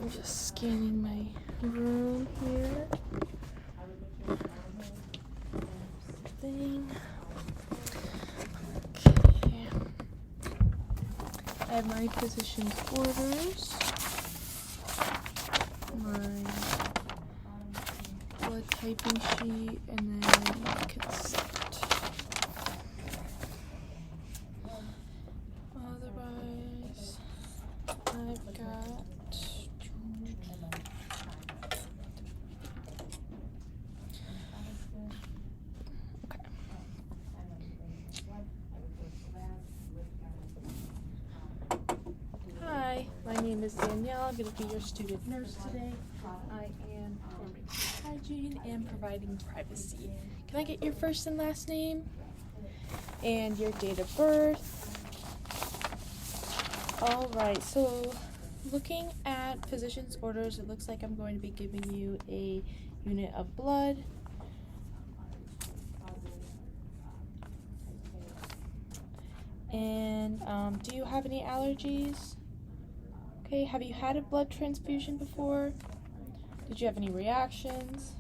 I'm just scanning my room here. Thing. Okay. I have my physician's orders, my blood typing sheet, and then my consent. Otherwise, I've got Hi, my name is Danielle. I'm going to be your student nurse today. I am performing hygiene and providing privacy. Can I get your first and last name? And your date of birth? Alright, so looking at physician's orders, it looks like I'm going to be giving you a unit of blood. And do you have any allergies? Okay, have you had a blood transfusion before? Did you have any reactions?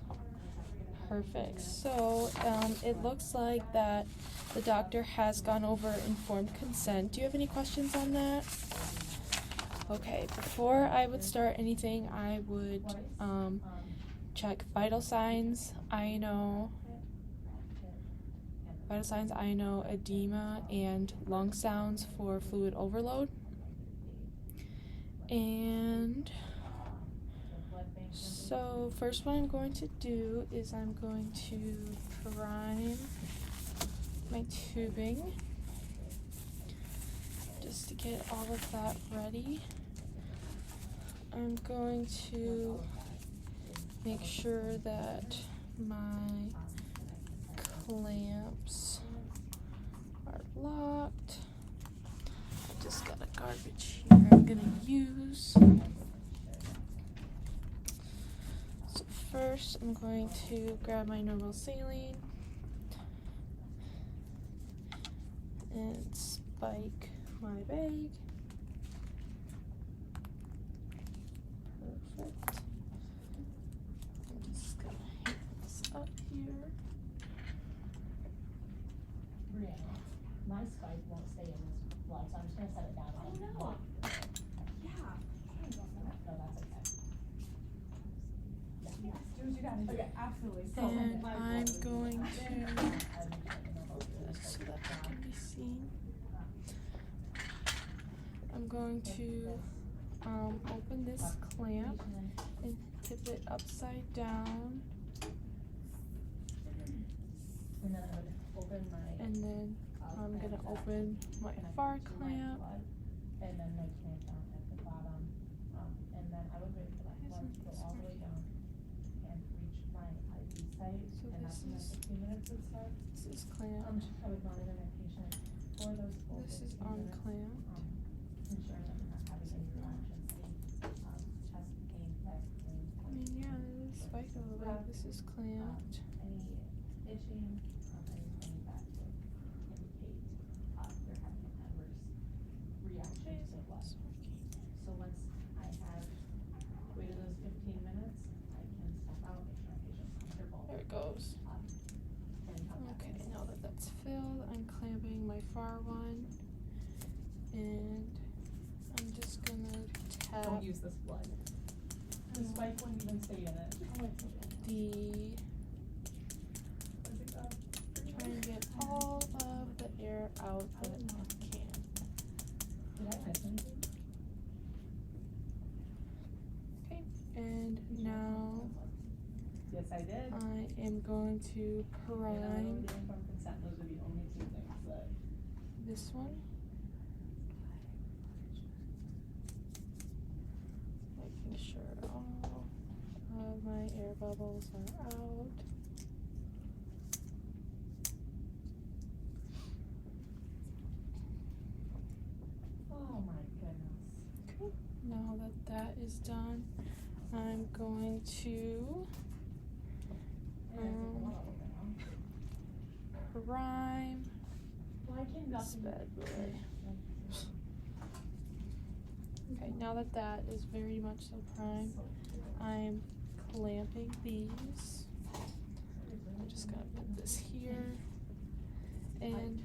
Perfect. So it looks like that the doctor has gone over informed consent. Do you have any questions on that? Okay, before I would start anything, I would check vital signs, INO, edema, and lung sounds for fluid overload. And so first what I'm going to do is I'm going to prime my tubing just to get all of that ready. I'm going to make sure that my clamps are locked. I just got a garbage here I'm gonna use. So first I'm going to grab my normal saline and spike my bag. Perfect. I'm just gonna hang this up here. Brianna, my spike won't stay in this blood, so I'm just gonna set it down. Oh no. Yeah. No, that's okay. Yes, do what you gotta do. Okay. Absolutely. So And my I'm blood going is- to so that can be seen. I'm going to open this clamp and tip it upside down, And then I would open my. and then I'm gonna open my far clamp. And then my clamp down at the bottom, and then I would wait for that blood to go all the way down and reach my IV site, So and that's when this the 15 minutes would start. This is clamped. I would monitor my patient for those full This is 15 minutes, unclamped. ensuring that we're not having any reactions, chest pain, back pain. I mean, yeah, it is spiked a little bit. This is clamped. Any itching, anything that would indicate they're having an adverse reaction to the blood. So once I have waited those 15 minutes, I can step out, make sure my patient's comfortable. There it goes. And come back Okay, in. now that that's filled, I'm clamping my far one, and I'm just gonna tap Don't use this blood. The spike wouldn't even stay in it. the try and get all of the air out that I can. Did I miss anything? Okay, and now Yes, I did. I am going to And prime the informed consent, those are the only two things that. this one. Making sure all of my air bubbles are out. Oh my goodness. Okay, now that that is done, I'm going to prime Why can this nothing? bad boy. Okay, now that that is very much so prime, I'm clamping these. I'm just gonna put this here and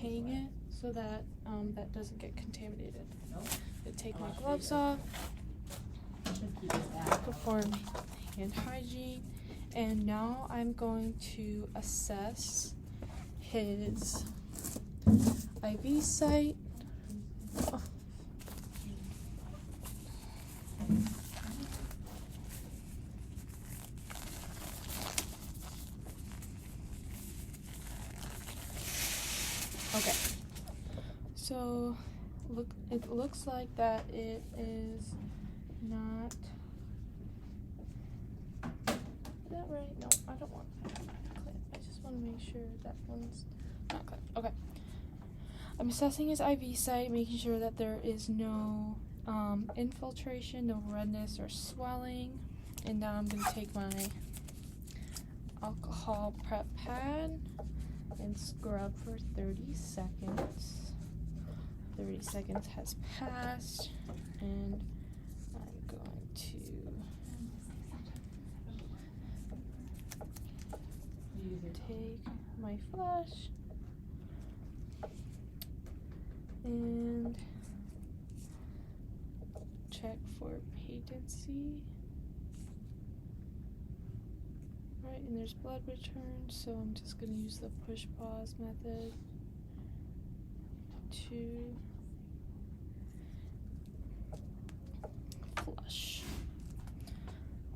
hang it so that that doesn't get contaminated. I take my gloves off, perform hand hygiene, and now I'm going to assess his IV site. Oh. Okay, so it looks like that it is not. Is that right? No, I don't want that clamp. I just want to make sure that one's not clamped. Okay. I'm assessing his IV site, making sure that there is no infiltration, no redness or swelling. And now I'm going to take my alcohol prep pad and scrub for 30 seconds. 30 seconds has passed, and I'm going to take my flush and check for patency. Right, and there's blood return, so I'm just going to use the push pause method to flush.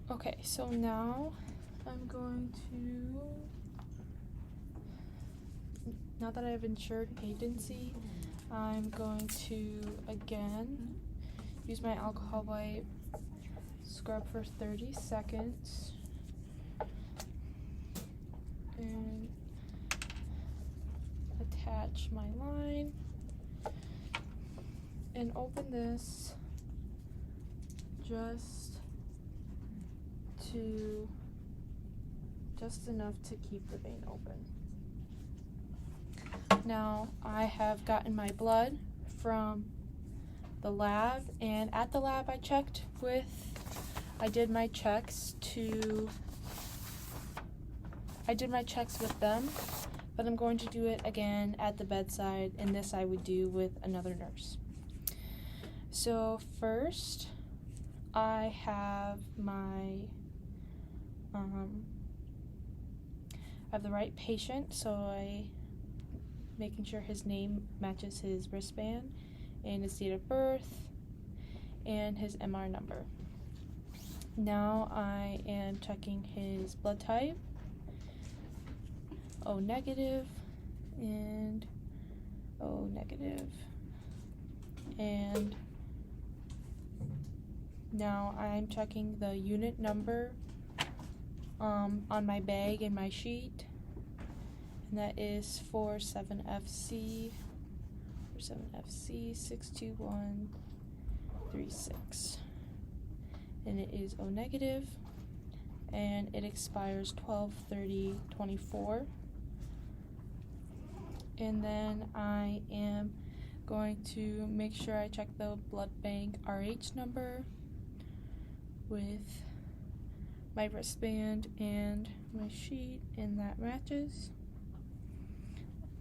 Okay, so now I'm going to, now that I've ensured patency, I'm going to again use my alcohol wipe, scrub for 30 seconds, and attach my line and open this just enough to keep the vein open. Now I have gotten my blood from the lab, and at the lab I did my checks with them, but I'm going to do it again at the bedside, and this I would do with another nurse. So first I have I have the right patient, so making sure his name matches his wristband and his date of birth and his MR number. Now I am checking his blood type, O negative and O negative, and now I'm checking the unit number on my bag and my sheet, and that is 47FC 62136, and it is O negative, and it expires 12/30/24. And then I am going to make sure I check the blood bank RH number with my wristband and my sheet, and that matches.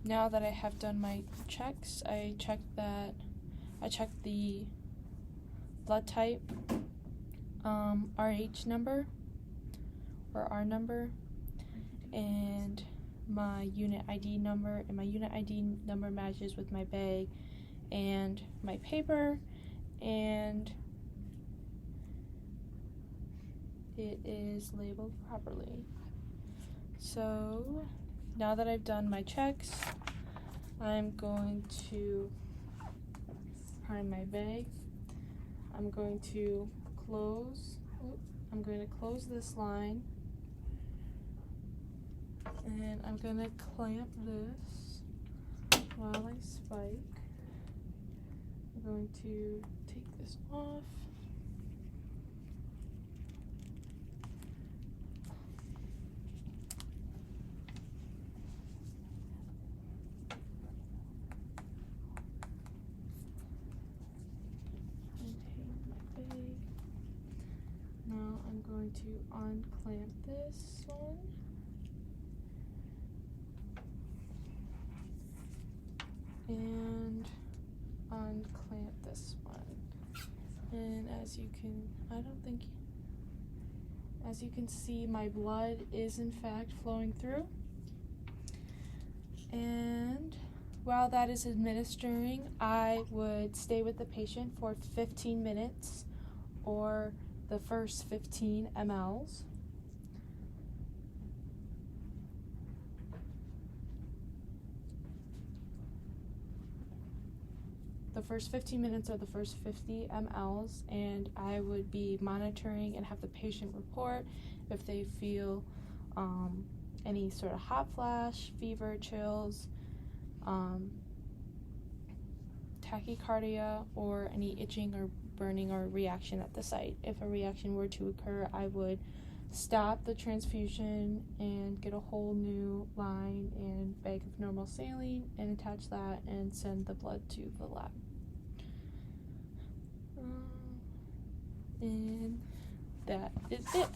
Now that I have done my checks, I checked the blood type, RH number or R number, and my unit ID number, and my unit ID number matches with my bag and my paper, and it is labeled properly. So now that I've done my checks, I'm going to prime my bag. I'm going to close this line, and I'm going to clamp this while I spike. I'm going to take this off. And take I'm going to unclamp this one. And unclamp this one. And as you can see, my blood is in fact flowing through. And while that is administering, I would stay with the patient for 15 minutes or the first 15 mLs. The first 15 minutes or the first 50 mLs, and I would be monitoring and have the patient report if they feel any sort of hot flash, fever, chills, tachycardia, or any itching or burning or reaction at the site. If a reaction were to occur, I would stop the transfusion and get a whole new line and bag of normal saline and attach that and send the blood to the lab. And that is it.